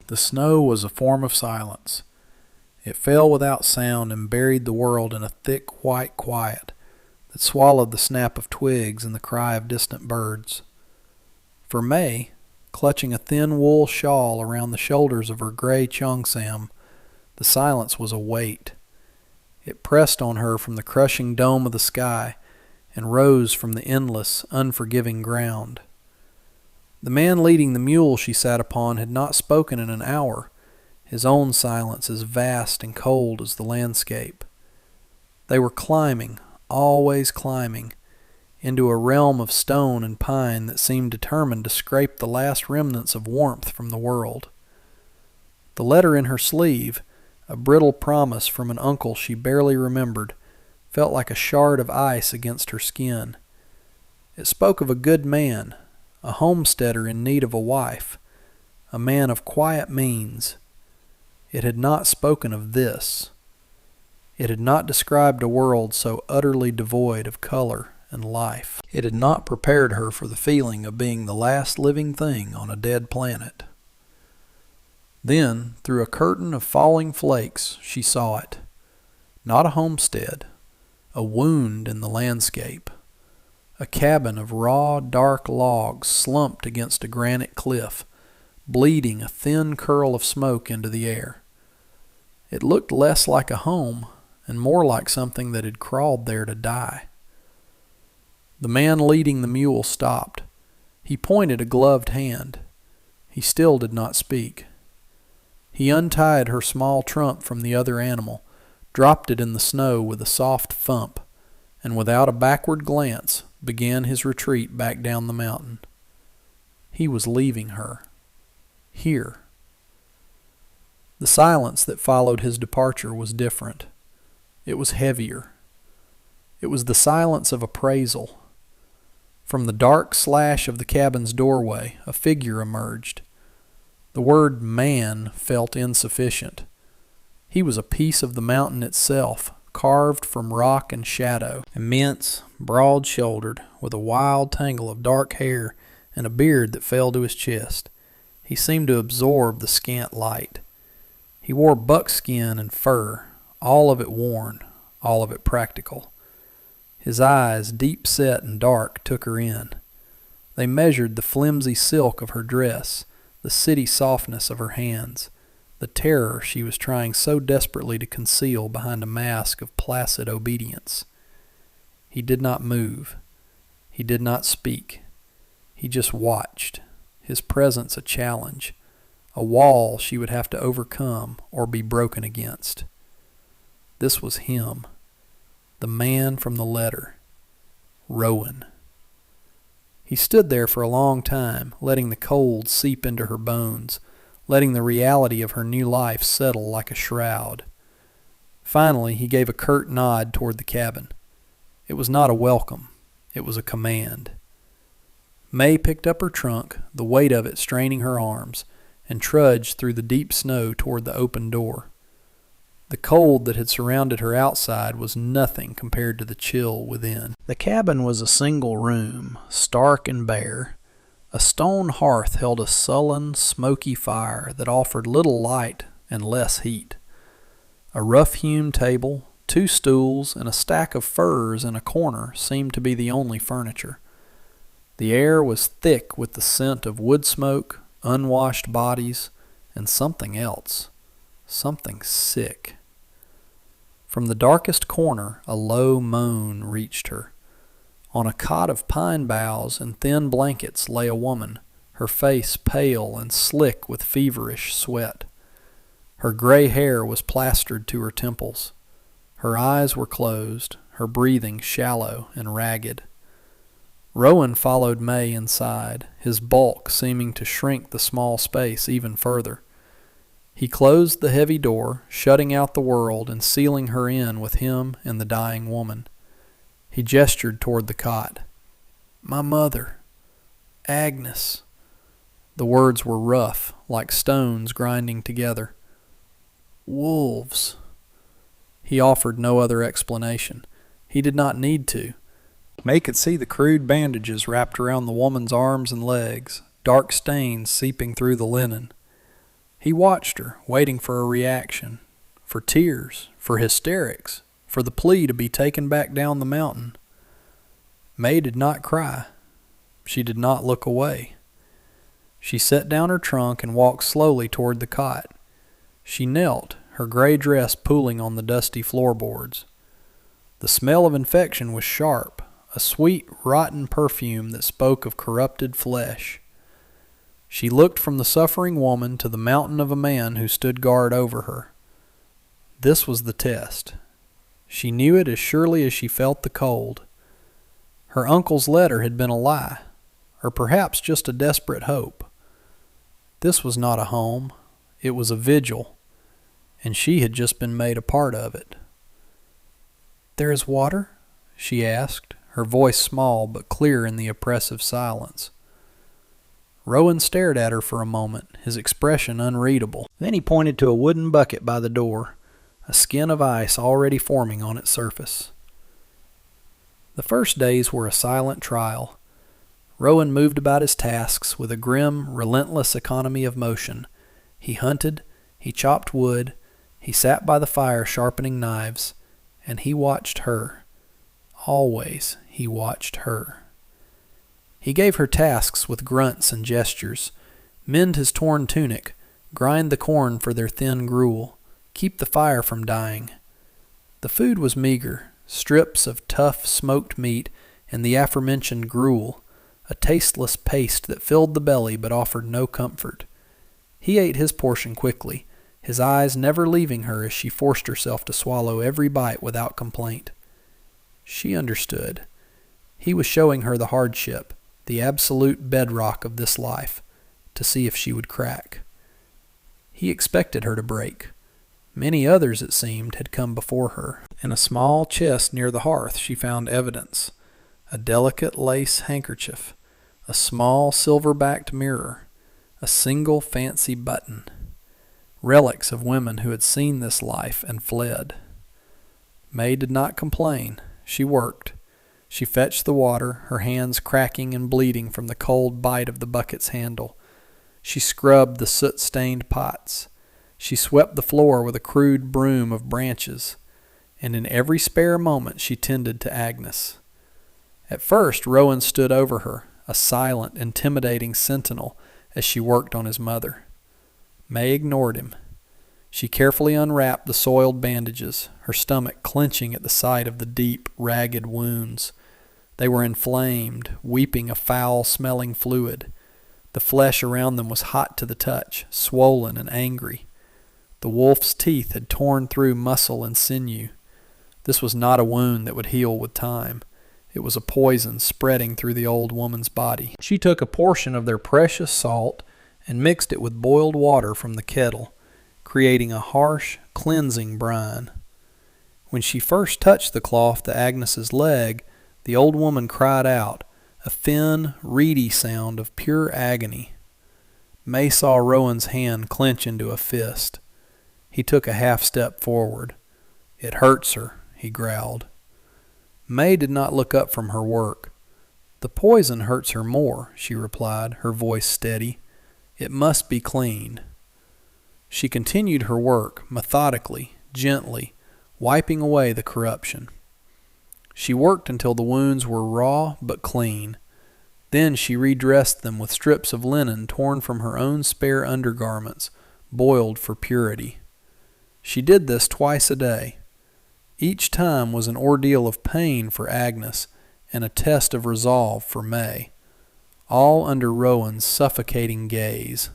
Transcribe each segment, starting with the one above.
The snow was a form of silence. It fell without sound and buried the world in a thick white quiet that swallowed the snap of twigs and the cry of distant birds. For May, clutching a thin wool shawl around the shoulders of her gray cheongsam, the silence was a weight. It pressed on her from the crushing dome of the sky and rose from the endless, unforgiving ground. The man leading the mule she sat upon had not spoken in an hour, his own silence as vast and cold as the landscape. They were climbing, always climbing, into a realm of stone and pine that seemed determined to scrape the last remnants of warmth from the world. The letter in her sleeve, a brittle promise from an uncle she barely remembered, felt like a shard of ice against her skin. It spoke of a good man, a homesteader in need of a wife, a man of quiet means. It had not spoken of this. It had not described a world so utterly devoid of color and life. It had not prepared her for the feeling of being the last living thing on a dead planet. Then, through a curtain of falling flakes, she saw it. Not a homestead, a wound in the landscape. A cabin of raw, dark logs slumped against a granite cliff, bleeding a thin curl of smoke into the air. It looked less like a home and more like something that had crawled there to die. The man leading the mule stopped. He pointed a gloved hand. He still did not speak. He untied her small trunk from the other animal, dropped it in the snow with a soft thump, and without a backward glance began his retreat back down the mountain. He was leaving her. Here. The silence that followed his departure was different. It was heavier. It was the silence of appraisal. From the dark slash of the cabin's doorway, a figure emerged. The word man felt insufficient. He was a piece of the mountain itself, carved from rock and shadow, immense, broad-shouldered, with a wild tangle of dark hair and a beard that fell to his chest. He seemed to absorb the scant light. He wore buckskin and fur, all of it worn, all of it practical. His eyes, deep-set and dark, took her in. They measured the flimsy silk of her dress, the city softness of her hands, the terror she was trying so desperately to conceal behind a mask of placid obedience. He did not move. He did not speak. He just watched, his presence a challenge, a wall she would have to overcome or be broken against. This was him, the man from the letter, Rowan. He stood there for a long time, letting the cold seep into her bones, letting the reality of her new life settle like a shroud. Finally, he gave a curt nod toward the cabin. It was not a welcome. It was a command. May picked up her trunk, the weight of it straining her arms, and trudged through the deep snow toward the open door. The cold that had surrounded her outside was nothing compared to the chill within. The cabin was a single room, stark and bare. A stone hearth held a sullen, smoky fire that offered little light and less heat. A rough-hewn table, 2 stools, and a stack of furs in a corner seemed to be the only furniture. The air was thick with the scent of wood smoke, unwashed bodies, and something else, something sick. From the darkest corner, a low moan reached her. On a cot of pine boughs and thin blankets lay a woman, her face pale and slick with feverish sweat. Her gray hair was plastered to her temples. Her eyes were closed, her breathing shallow and ragged. Rowan followed May inside, his bulk seeming to shrink the small space even further. He closed the heavy door, shutting out the world and sealing her in with him and the dying woman. He gestured toward the cot. "My mother. Agnes." The words were rough, like stones grinding together. "Wolves." He offered no other explanation. He did not need to. May could see the crude bandages wrapped around the woman's arms and legs, dark stains seeping through the linen. He watched her, waiting for a reaction, for tears, for hysterics, for the plea to be taken back down the mountain. May did not cry. She did not look away. She set down her trunk and walked slowly toward the cot. She knelt, her gray dress pooling on the dusty floorboards. The smell of infection was sharp, a sweet, rotten perfume that spoke of corrupted flesh. She looked from the suffering woman to the mountain of a man who stood guard over her. This was the test. She knew it as surely as she felt the cold. Her uncle's letter had been a lie, or perhaps just a desperate hope. This was not a home. It was a vigil, and she had just been made a part of it. "There is water?" she asked, her voice small but clear in the oppressive silence. Rowan stared at her for a moment, his expression unreadable. Then he pointed to a wooden bucket by the door, a skin of ice already forming on its surface. The first days were a silent trial. Rowan moved about his tasks with a grim, relentless economy of motion. He hunted, he chopped wood, he sat by the fire sharpening knives, and he watched her. Always he watched her. He gave her tasks with grunts and gestures. Mend his torn tunic, grind the corn for their thin gruel, keep the fire from dying. The food was meager, strips of tough smoked meat and the aforementioned gruel, a tasteless paste that filled the belly but offered no comfort. He ate his portion quickly, his eyes never leaving her as she forced herself to swallow every bite without complaint. She understood. He was showing her the hardship, the absolute bedrock of this life, to see if she would crack. He expected her to break. Many others, it seemed, had come before her. In a small chest near the hearth she found evidence: a delicate lace handkerchief, a small silver-backed mirror, a single fancy button, relics of women who had seen this life and fled. May did not complain. She worked. She fetched the water, her hands cracking and bleeding from the cold bite of the bucket's handle. She scrubbed the soot-stained pots. She swept the floor with a crude broom of branches, and in every spare moment she tended to Agnes. At first Rowan stood over her, a silent, intimidating sentinel, as she worked on his mother. May ignored him. She carefully unwrapped the soiled bandages, her stomach clenching at the sight of the deep, ragged wounds. They were inflamed, weeping a foul-smelling fluid. The flesh around them was hot to the touch, swollen and angry. The wolf's teeth had torn through muscle and sinew. This was not a wound that would heal with time. It was a poison spreading through the old woman's body. She took a portion of their precious salt and mixed it with boiled water from the kettle, creating a harsh, cleansing brine. When she first touched the cloth to Agnes's leg, the old woman cried out, a thin, reedy sound of pure agony. May saw Rowan's hand clench into a fist. He took a half step forward. "It hurts her," he growled. May did not look up from her work. "The poison hurts her more," she replied, her voice steady. "It must be cleaned." She continued her work, methodically, gently, wiping away the corruption. She worked until the wounds were raw but clean. Then she redressed them with strips of linen torn from her own spare undergarments, boiled for purity. She did this twice a day. Each time was an ordeal of pain for Agnes and a test of resolve for May, all under Rowan's suffocating gaze.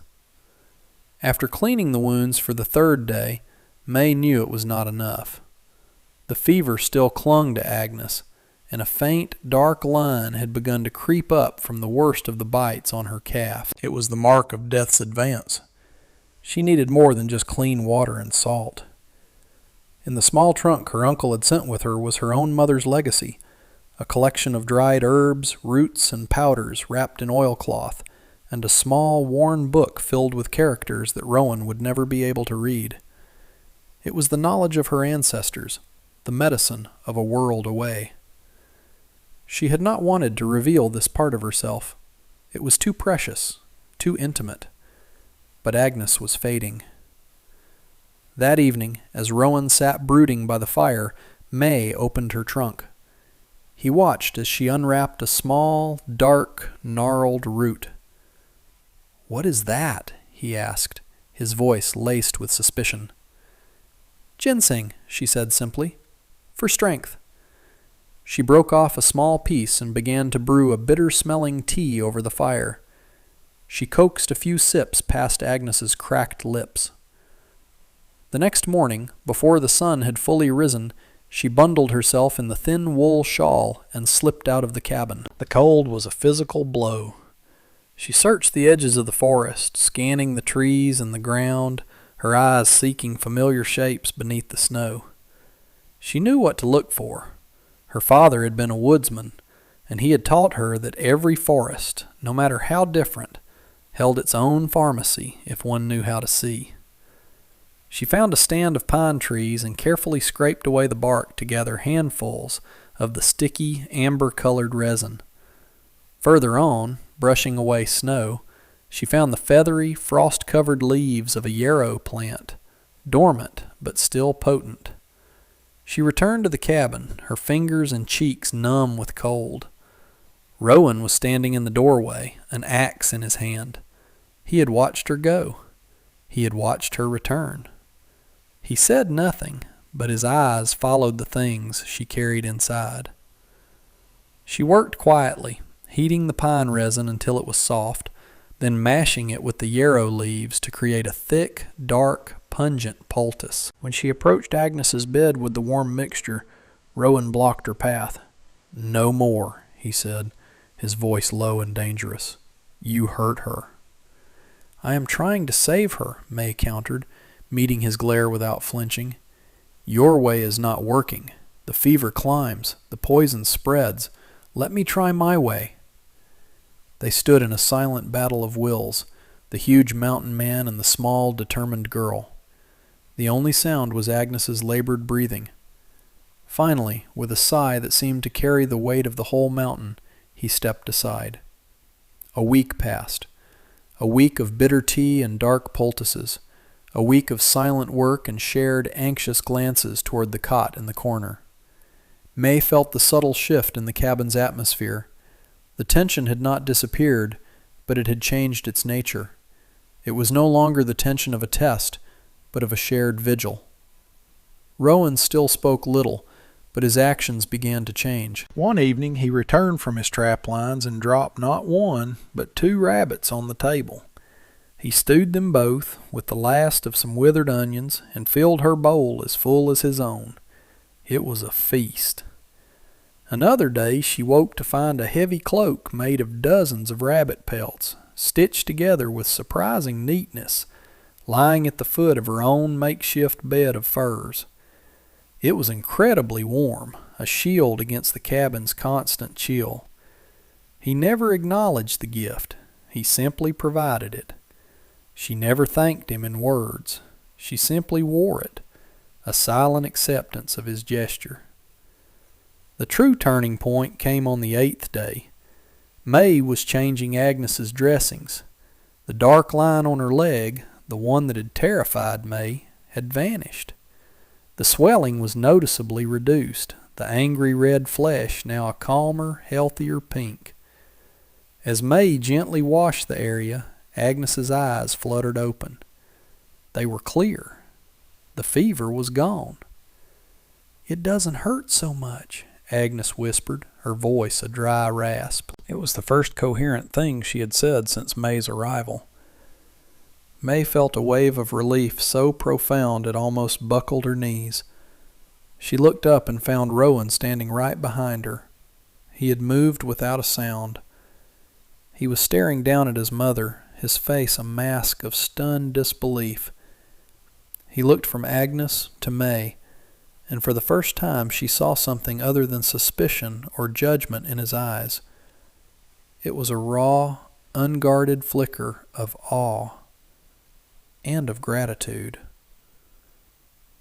After cleaning the wounds for the third day, May knew it was not enough. The fever still clung to Agnes, and a faint, dark line had begun to creep up from the worst of the bites on her calf. It was the mark of death's advance. She needed more than just clean water and salt. In the small trunk her uncle had sent with her was her own mother's legacy, a collection of dried herbs, roots, and powders wrapped in oilcloth, and a small, worn book filled with characters that Rowan would never be able to read. It was the knowledge of her ancestors, the medicine of a world away. She had not wanted to reveal this part of herself. It was too precious, too intimate. but Agnes was fading. That evening, as Rowan sat brooding by the fire, May opened her trunk. He watched as she unwrapped a small, dark, gnarled root. "What is that?" he asked, his voice laced with suspicion. "Ginseng," she said simply. "For strength." She broke off a small piece and began to brew a bitter-smelling tea over the fire. She coaxed a few sips past Agnes's cracked lips. The next morning, before the sun had fully risen, she bundled herself in the thin wool shawl and slipped out of the cabin. The cold was a physical blow. She searched the edges of the forest, scanning the trees and the ground, her eyes seeking familiar shapes beneath the snow. She knew what to look for. Her father had been a woodsman, and he had taught her that every forest, no matter how different, held its own pharmacy if one knew how to see. She found a stand of pine trees and carefully scraped away the bark to gather handfuls of the sticky, amber-colored resin. Further on, brushing away snow, she found the feathery, frost-covered leaves of a yarrow plant, dormant but still potent. She returned to the cabin, her fingers and cheeks numb with cold. Rowan was standing in the doorway, an axe in his hand. He had watched her go. He had watched her return. He said nothing, but his eyes followed the things she carried inside. She worked quietly, heating the pine resin until it was soft, then mashing it with the yarrow leaves to create a thick, dark, pungent poultice. When she approached Agnes's bed with the warm mixture, Rowan blocked her path. "No more," he said, his voice low and dangerous. "You hurt her." "I am trying to save her," May countered, meeting his glare without flinching. "Your way is not working. The fever climbs. The poison spreads. Let me try my way." They stood in a silent battle of wills, the huge mountain man and the small, determined girl. The only sound was Agnes's labored breathing. Finally, with a sigh that seemed to carry the weight of the whole mountain, he stepped aside. A week passed. A week of bitter tea and dark poultices. A week of silent work and shared anxious glances toward the cot in the corner. May felt the subtle shift in the cabin's atmosphere. The tension had not disappeared, but it had changed its nature. It was no longer the tension of a test, but of a shared vigil. Rowan still spoke little, but his actions began to change. One evening he returned from his trap lines and dropped not one, but 2 rabbits on the table. He stewed them both with the last of some withered onions and filled her bowl as full as his own. It was a feast. Another day she woke to find a heavy cloak made of dozens of rabbit pelts, stitched together with surprising neatness, lying at the foot of her own makeshift bed of furs. It was incredibly warm, a shield against the cabin's constant chill. He never acknowledged the gift. He simply provided it. She never thanked him in words. She simply wore it, a silent acceptance of his gesture. The true turning point came on the 8th day. May was changing Agnes's dressings. The dark line on her leg, the one that had terrified May, had vanished. The swelling was noticeably reduced, the angry red flesh now a calmer, healthier pink. As May gently washed the area, Agnes's eyes fluttered open. They were clear. The fever was gone. "It doesn't hurt so much," Agnes whispered, her voice a dry rasp. It was the first coherent thing she had said since May's arrival. May felt a wave of relief so profound it almost buckled her knees. She looked up and found Rowan standing right behind her. He had moved without a sound. He was staring down at his mother, his face a mask of stunned disbelief. He looked from Agnes to May, and for the first time she saw something other than suspicion or judgment in his eyes. It was a raw, unguarded flicker of awe and of gratitude.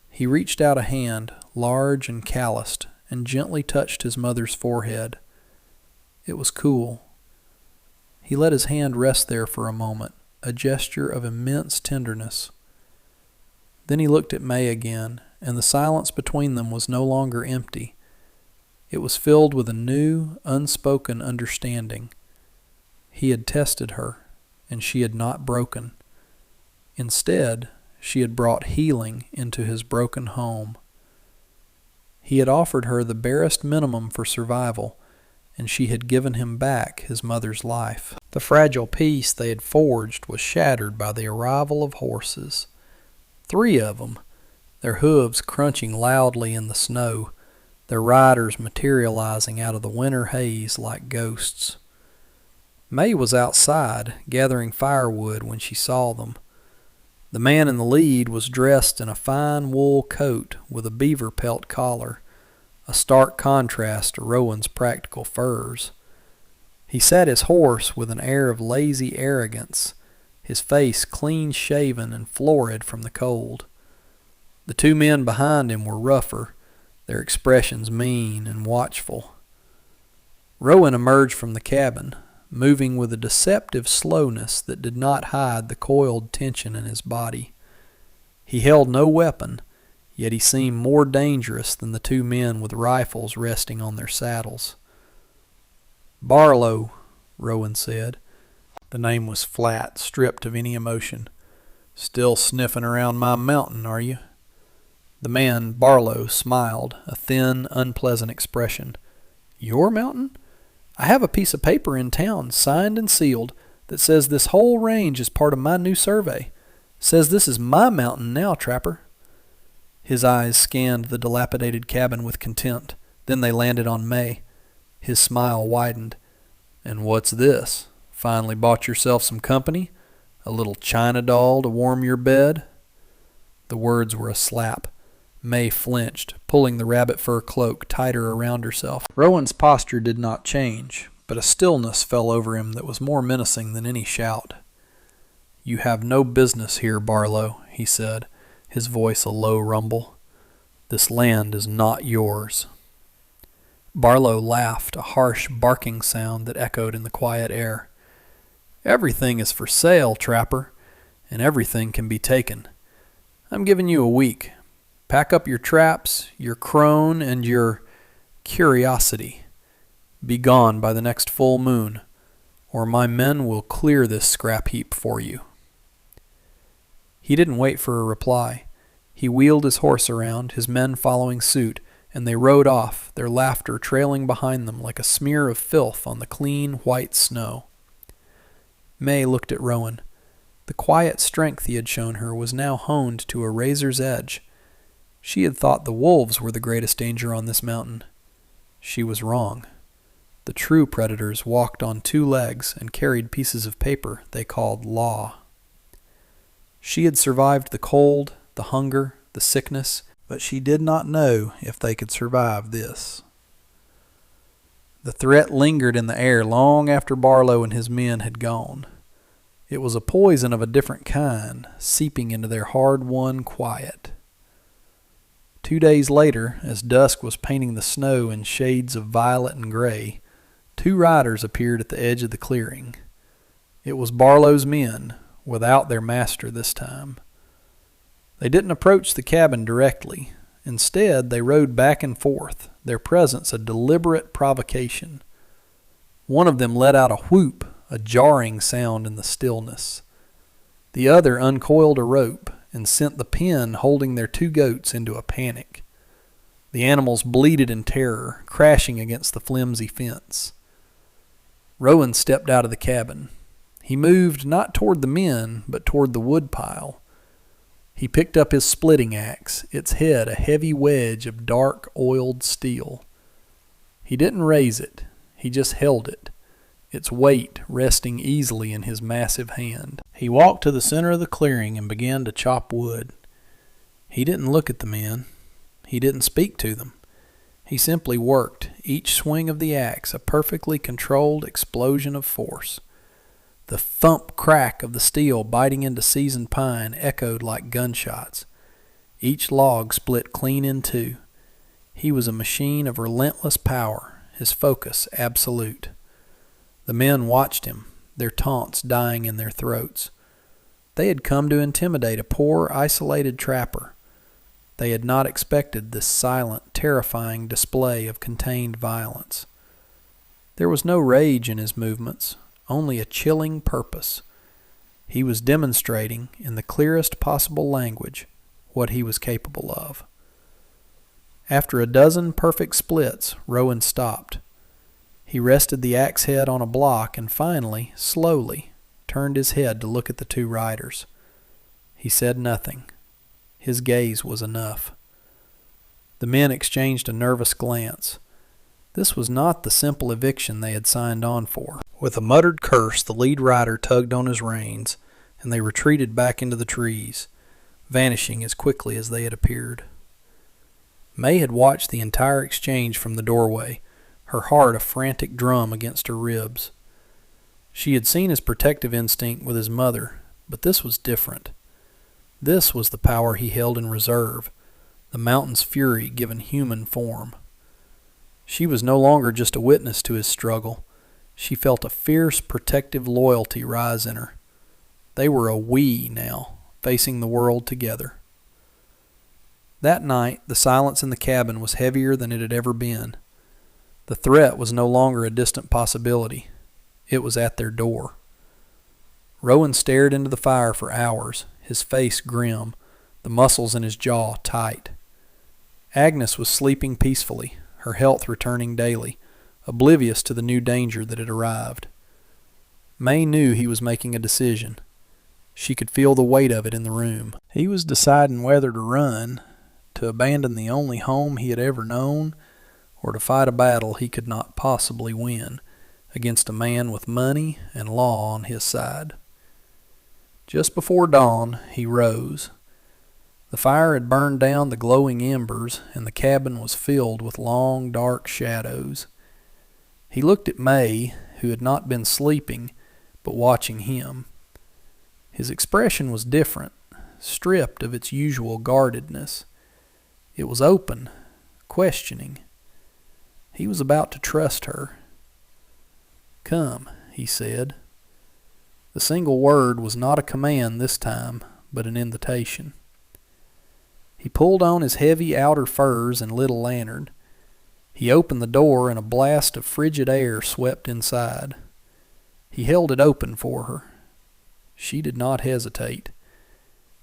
He reached out a hand, large and calloused, and gently touched his mother's forehead. It was cool. He let his hand rest there for a moment, a gesture of immense tenderness. Then he looked at May again, and the silence between them was no longer empty. It was filled with a new, unspoken understanding. He had tested her, and she had not broken. Instead, she had brought healing into his broken home. He had offered her the barest minimum for survival, and she had given him back his mother's life. The fragile peace they had forged was shattered by the arrival of horses. 3 of them, their hooves crunching loudly in the snow, their riders materializing out of the winter haze like ghosts. May was outside, gathering firewood when she saw them. The man in the lead was dressed in a fine wool coat with a beaver pelt collar, a stark contrast to Rowan's practical furs. He sat his horse with an air of lazy arrogance, his face clean-shaven and florid from the cold. The 2 men behind him were rougher, their expressions mean and watchful. Rowan emerged from the cabin, moving with a deceptive slowness that did not hide the coiled tension in his body. He held no weapon, yet he seemed more dangerous than the 2 men with rifles resting on their saddles. "Barlow," Rowan said. The name was flat, stripped of any emotion. "Still sniffing around my mountain, are you?" The man, Barlow, smiled, a thin, unpleasant expression. "Your mountain? I have a piece of paper in town, signed and sealed, that says this whole range is part of my new survey. Says this is my mountain now, trapper." His eyes scanned the dilapidated cabin with contempt. Then they landed on May. His smile widened. "And what's this? Finally bought yourself some company? A little china doll to warm your bed?" The words were a slap. May flinched, pulling the rabbit fur cloak tighter around herself. Rowan's posture did not change, but a stillness fell over him that was more menacing than any shout. "You have no business here, Barlow," he said, his voice a low rumble. "This land is not yours." Barlow laughed, a harsh barking sound that echoed in the quiet air. "Everything is for sale, trapper, and everything can be taken. I'm giving you a week. Pack up your traps, your crone, and your curiosity. Be gone by the next full moon, or my men will clear this scrap heap for you." He didn't wait for a reply. He wheeled his horse around, his men following suit, and they rode off, their laughter trailing behind them like a smear of filth on the clean, white snow. May looked at Rowan. The quiet strength he had shown her was now honed to a razor's edge. She had thought the wolves were the greatest danger on this mountain. She was wrong. The true predators walked on 2 legs and carried pieces of paper they called law. She had survived the cold, the hunger, the sickness, but she did not know if they could survive this. The threat lingered in the air long after Barlow and his men had gone. It was a poison of a different kind, seeping into their hard-won quiet. 2 days later, as dusk was painting the snow in shades of violet and gray, 2 riders appeared at the edge of the clearing. It was Barlow's men, without their master this time. They didn't approach the cabin directly. Instead, they rode back and forth, their presence a deliberate provocation. One of them let out a whoop, a jarring sound in the stillness. The other uncoiled a rope and sent the pen holding their 2 goats into a panic. The animals bleated in terror, crashing against the flimsy fence. Rowan stepped out of the cabin. He moved not toward the men, but toward the woodpile. He picked up his splitting axe, its head a heavy wedge of dark, oiled steel. He didn't raise it. He just held it, its weight resting easily in his massive hand. He walked to the center of the clearing and began to chop wood. He didn't look at the men. He didn't speak to them. He simply worked, each swing of the axe a perfectly controlled explosion of force. The thump crack of the steel biting into seasoned pine echoed like gunshots. Each log split clean in 2. He was a machine of relentless power, his focus absolute. The men watched him, their taunts dying in their throats. They had come to intimidate a poor, isolated trapper. They had not expected this silent, terrifying display of contained violence. There was no rage in his movements, only a chilling purpose. He was demonstrating, in the clearest possible language, what he was capable of. After a dozen perfect splits, Rowan stopped. He rested the axe head on a block and finally, slowly, turned his head to look at the two riders. He said nothing. His gaze was enough. The men exchanged a nervous glance. This was not the simple eviction they had signed on for. With a muttered curse, the lead rider tugged on his reins, and they retreated back into the trees, vanishing as quickly as they had appeared. May had watched the entire exchange from the doorway, her heart a frantic drum against her ribs. She had seen his protective instinct with his mother, but this was different. This was the power he held in reserve, the mountain's fury given human form. She was no longer just a witness to his struggle. She felt a fierce, protective loyalty rise in her. They were a we now, facing the world together. That night, the silence in the cabin was heavier than it had ever been. The threat was no longer a distant possibility. It was at their door. Rowan stared into the fire for hours, his face grim, the muscles in his jaw tight. Agnes was sleeping peacefully, her health returning daily, oblivious to the new danger that had arrived. May knew he was making a decision. She could feel the weight of it in the room. He was deciding whether to run, to abandon the only home he had ever known, or to fight a battle he could not possibly win against a man with money and law on his side. Just before dawn, he rose. The fire had burned down the glowing embers, and the cabin was filled with long, dark shadows. He looked at May, who had not been sleeping, but watching him. His expression was different, stripped of its usual guardedness. It was open, questioning. He was about to trust her. "Come," he said. The single word was not a command this time, but an invitation. He pulled on his heavy outer furs and lit a lantern. He opened the door and a blast of frigid air swept inside. He held it open for her. She did not hesitate.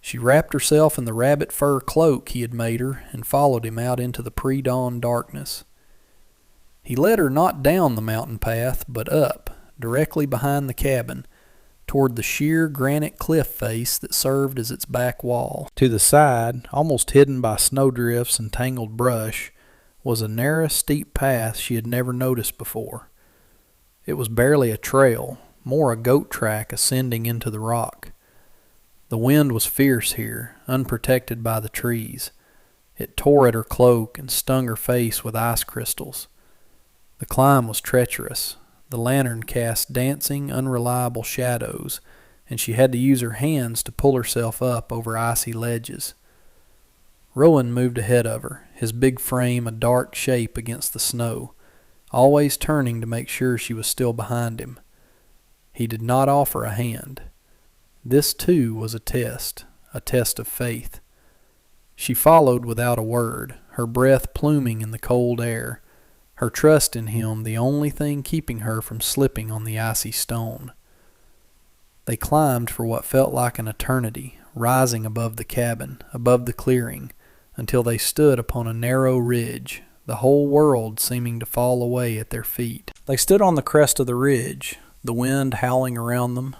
She wrapped herself in the rabbit fur cloak he had made her and followed him out into the pre-dawn darkness. He led her not down the mountain path, but up, directly behind the cabin, toward the sheer granite cliff face that served as its back wall. To the side, almost hidden by snowdrifts and tangled brush, was a narrow, steep path she had never noticed before. It was barely a trail, more a goat track ascending into the rock. The wind was fierce here, unprotected by the trees. It tore at her cloak and stung her face with ice crystals. The climb was treacherous. The lantern cast dancing, unreliable shadows, and she had to use her hands to pull herself up over icy ledges. Rowan moved ahead of her, his big frame a dark shape against the snow, always turning to make sure she was still behind him. He did not offer a hand. This, too, was a test of faith. She followed without a word, her breath pluming in the cold air, her trust in him the only thing keeping her from slipping on the icy stone. They climbed for what felt like an eternity, rising above the cabin, above the clearing, until they stood upon a narrow ridge, the whole world seeming to fall away at their feet. They stood on the crest of the ridge, the wind howling around them.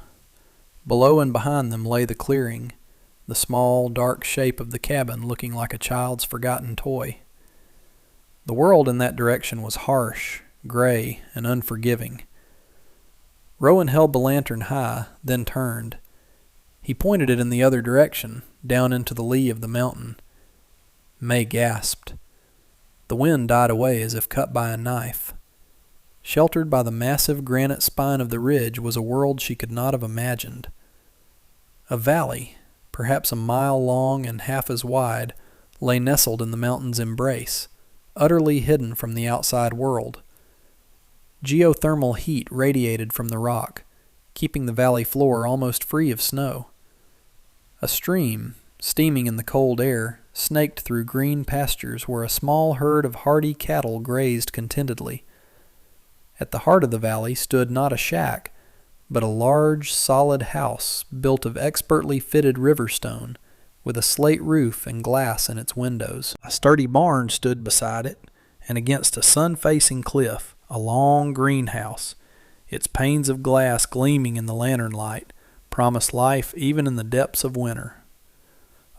Below and behind them lay the clearing, the small, dark shape of the cabin looking like a child's forgotten toy. The world in that direction was harsh, gray, and unforgiving. Rowan held the lantern high, then turned. He pointed it in the other direction, down into the lee of the mountain. May gasped. The wind died away as if cut by a knife. Sheltered by the massive granite spine of the ridge was a world she could not have imagined. A valley, perhaps a mile long and half as wide, lay nestled in the mountain's embrace, utterly hidden from the outside world. Geothermal heat radiated from the rock, keeping the valley floor almost free of snow. A stream, steaming in the cold air, snaked through green pastures where a small herd of hardy cattle grazed contentedly. At the heart of the valley stood not a shack, but a large, solid house built of expertly fitted river stone, with a slate roof and glass in its windows. A sturdy barn stood beside it, and against a sun-facing cliff, a long greenhouse, its panes of glass gleaming in the lantern light, promised life even in the depths of winter.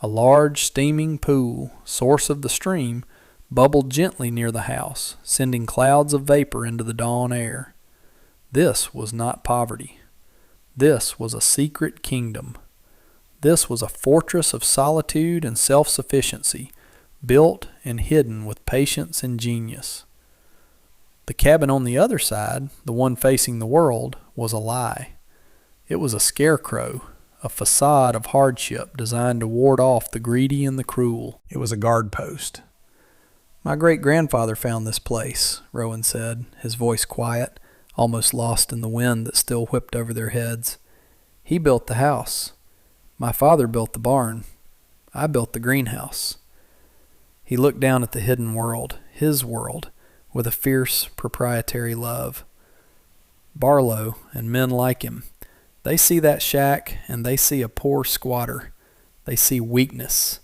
A large steaming pool, source of the stream, bubbled gently near the house, sending clouds of vapor into the dawn air. This was not poverty. This was a secret kingdom. This was a fortress of solitude and self-sufficiency, built and hidden with patience and genius. The cabin on the other side, the one facing the world, was a lie. It was a scarecrow, a facade of hardship designed to ward off the greedy and the cruel. It was a guard post. "My great-grandfather found this place," Rowan said, his voice quiet, almost lost in the wind that still whipped over their heads. "He built the house. My father built the barn. I built the greenhouse." He looked down at the hidden world, his world, with a fierce, proprietary love. Barlow and men like him, they see that shack and they see a poor squatter. They see weakness.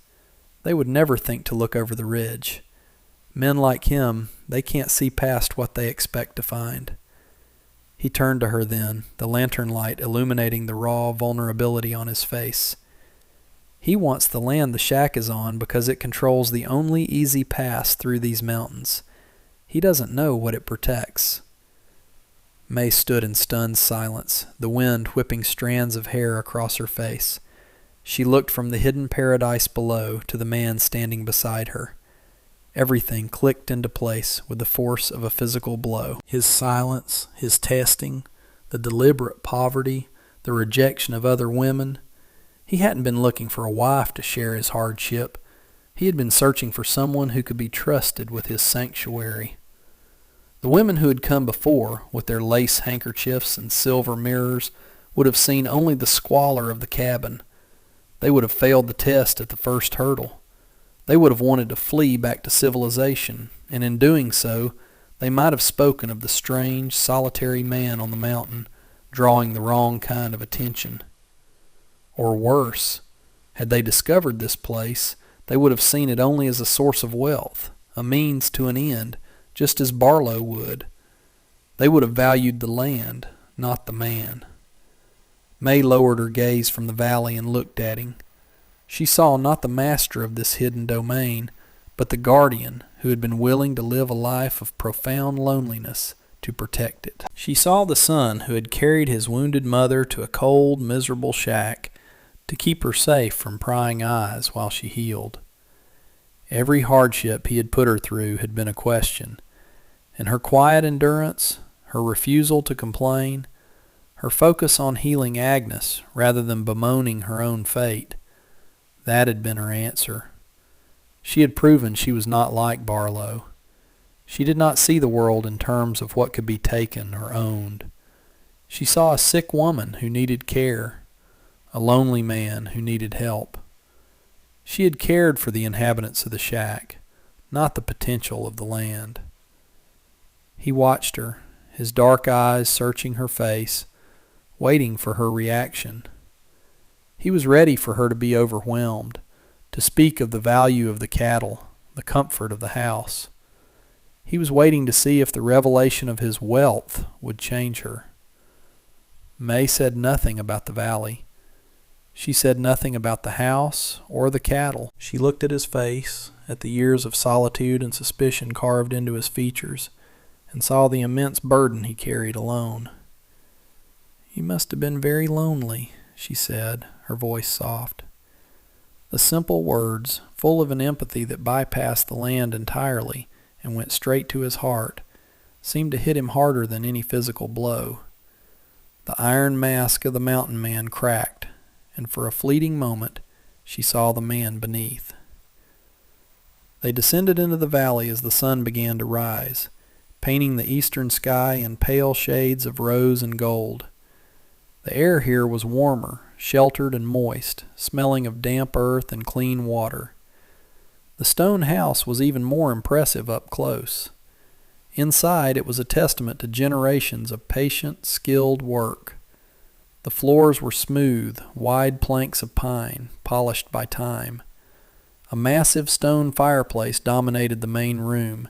They would never think to look over the ridge. Men like him, they can't see past what they expect to find. He turned to her then, the lantern light illuminating the raw vulnerability on his face. He wants the land the shack is on because it controls the only easy pass through these mountains. He doesn't know what it protects. May stood in stunned silence, the wind whipping strands of hair across her face. She looked from the hidden paradise below to the man standing beside her. Everything clicked into place with the force of a physical blow. His silence, his testing, the deliberate poverty, the rejection of other women. He hadn't been looking for a wife to share his hardship. He had been searching for someone who could be trusted with his sanctuary. The women who had come before, with their lace handkerchiefs and silver mirrors, would have seen only the squalor of the cabin. They would have failed the test at the first hurdle. They would have wanted to flee back to civilization, and in doing so, they might have spoken of the strange, solitary man on the mountain, drawing the wrong kind of attention. Or worse, had they discovered this place, they would have seen it only as a source of wealth, a means to an end, just as Barlow would. They would have valued the land, not the man. May lowered her gaze from the valley and looked at him. She saw not the master of this hidden domain, but the guardian who had been willing to live a life of profound loneliness to protect it. She saw the son who had carried his wounded mother to a cold, miserable shack to keep her safe from prying eyes while she healed. Every hardship he had put her through had been a question, and her quiet endurance, her refusal to complain, her focus on healing Agnes rather than bemoaning her own fate, that had been her answer. She had proven she was not like Barlow. She did not see the world in terms of what could be taken or owned. She saw a sick woman who needed care, a lonely man who needed help. She had cared for the inhabitants of the shack, not the potential of the land. He watched her, his dark eyes searching her face, waiting for her reaction. He was ready for her to be overwhelmed, to speak of the value of the cattle, the comfort of the house. He was waiting to see if the revelation of his wealth would change her. May said nothing about the valley. She said nothing about the house or the cattle. She looked at his face, at the years of solitude and suspicion carved into his features, and saw the immense burden he carried alone. "You must have been very lonely," she said, her voice soft. The simple words, full of an empathy that bypassed the land entirely and went straight to his heart, seemed to hit him harder than any physical blow. The iron mask of the mountain man cracked, and for a fleeting moment she saw the man beneath. They descended into the valley as the sun began to rise, painting the eastern sky in pale shades of rose and gold. The air here was warmer, sheltered and moist, smelling of damp earth and clean water. The stone house was even more impressive up close. Inside, it was a testament to generations of patient, skilled work. The floors were smooth, wide planks of pine, polished by time. A massive stone fireplace dominated the main room,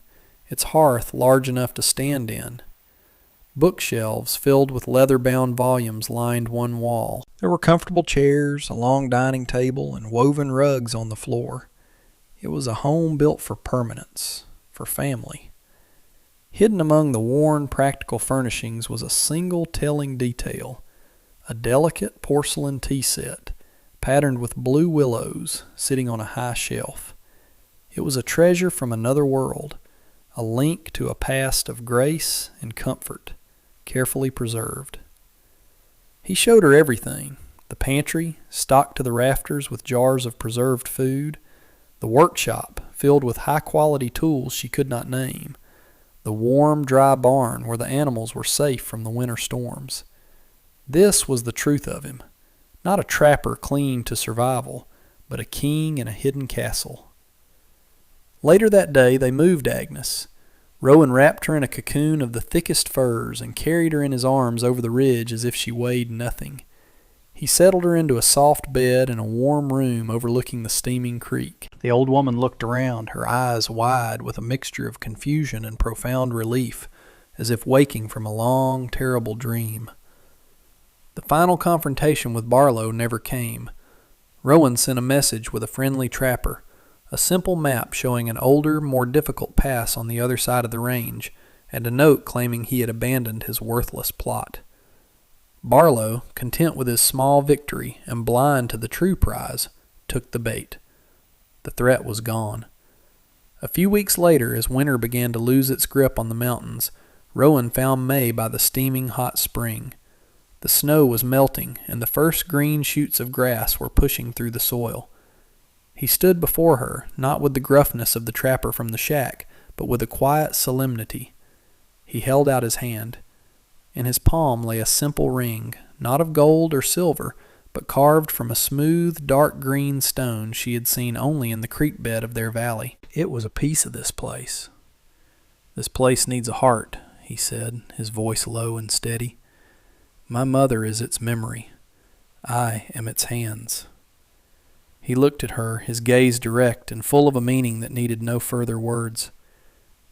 its hearth large enough to stand in. Bookshelves filled with leather-bound volumes lined one wall. There were comfortable chairs, a long dining table, and woven rugs on the floor. It was a home built for permanence, for family. Hidden among the worn, practical furnishings was a single telling detail, a delicate porcelain tea set, patterned with blue willows, sitting on a high shelf. It was a treasure from another world, a link to a past of grace and comfort, carefully preserved. He showed her everything, the pantry, stocked to the rafters with jars of preserved food, the workshop, filled with high-quality tools she could not name, the warm, dry barn where the animals were safe from the winter storms. This was the truth of him, not a trapper clinging to survival, but a king in a hidden castle. Later that day they moved Agnes. Rowan wrapped her in a cocoon of the thickest furs and carried her in his arms over the ridge as if she weighed nothing. He settled her into a soft bed in a warm room overlooking the steaming creek. The old woman looked around, her eyes wide with a mixture of confusion and profound relief, as if waking from a long, terrible dream. The final confrontation with Barlow never came. Rowan sent a message with a friendly trapper, a simple map showing an older, more difficult pass on the other side of the range, and a note claiming he had abandoned his worthless plot. Barlow, content with his small victory and blind to the true prize, took the bait. The threat was gone. A few weeks later, as winter began to lose its grip on the mountains, Rowan found May by the steaming hot spring. The snow was melting, and the first green shoots of grass were pushing through the soil. He stood before her, not with the gruffness of the trapper from the shack, but with a quiet solemnity. He held out his hand. In his palm lay a simple ring, not of gold or silver, but carved from a smooth, dark green stone she had seen only in the creek bed of their valley. It was a piece of this place. "This place needs a heart," he said, his voice low and steady. "My mother is its memory. I am its hands." He looked at her, his gaze direct and full of a meaning that needed no further words.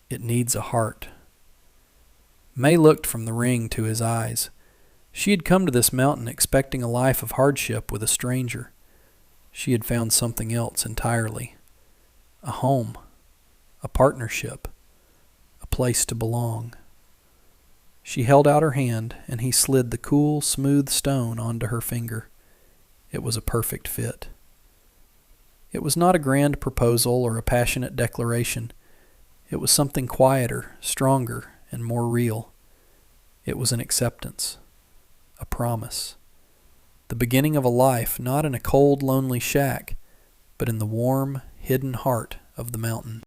"It needs a heart." May looked from the ring to his eyes. She had come to this mountain expecting a life of hardship with a stranger. She had found something else entirely. A home, a partnership, a place to belong. She held out her hand, and he slid the cool, smooth stone onto her finger. It was a perfect fit. It was not a grand proposal or a passionate declaration. It was something quieter, stronger, and more real. It was an acceptance, a promise, the beginning of a life not in a cold, lonely shack, but in the warm, hidden heart of the mountain.